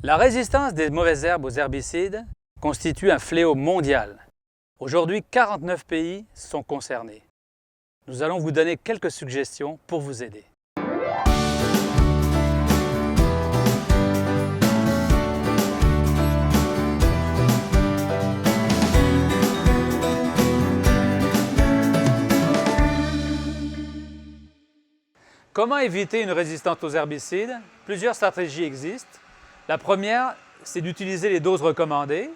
La résistance des mauvaises herbes aux herbicides constitue un fléau mondial. Aujourd'hui, 49 pays sont concernés. Nous allons vous donner quelques suggestions pour vous aider. Comment éviter une résistance aux herbicides? Plusieurs stratégies existent. La première, c'est d'utiliser les doses recommandées.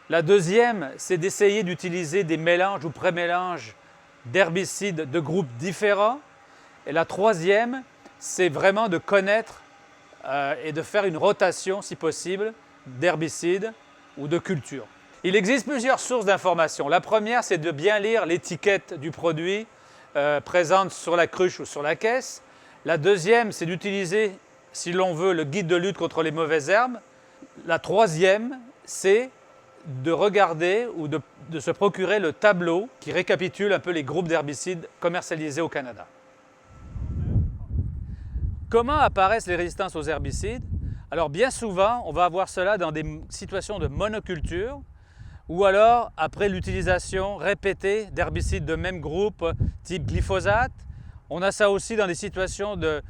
La deuxième, c'est d'essayer d'utiliser des mélanges ou pré-mélanges d'herbicides de groupes différents. Et la troisième, c'est vraiment de connaître et de faire une rotation, si possible, d'herbicides ou de cultures. Il existe plusieurs sources d'informations. La première, c'est de bien lire l'étiquette du produit présente sur la cruche ou sur la caisse. La deuxième, c'est d'utiliser, si l'on veut, le guide de lutte contre les mauvaises herbes. La troisième, c'est de regarder ou de se procurer le tableau qui récapitule un peu les groupes d'herbicides commercialisés au Canada. Comment apparaissent les résistances aux herbicides? Alors bien souvent, on va avoir cela dans des situations de monoculture ou alors après l'utilisation répétée d'herbicides de même groupe type glyphosate. On a ça aussi dans des situations de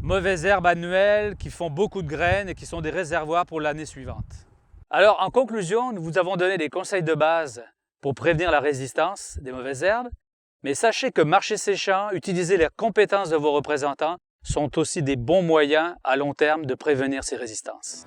mauvaises herbes annuelles qui font beaucoup de graines et qui sont des réservoirs pour l'année suivante. Alors en conclusion, nous vous avons donné des conseils de base pour prévenir la résistance des mauvaises herbes, mais sachez que marcher ses champs, utiliser les compétences de vos représentants sont aussi des bons moyens à long terme de prévenir ces résistances.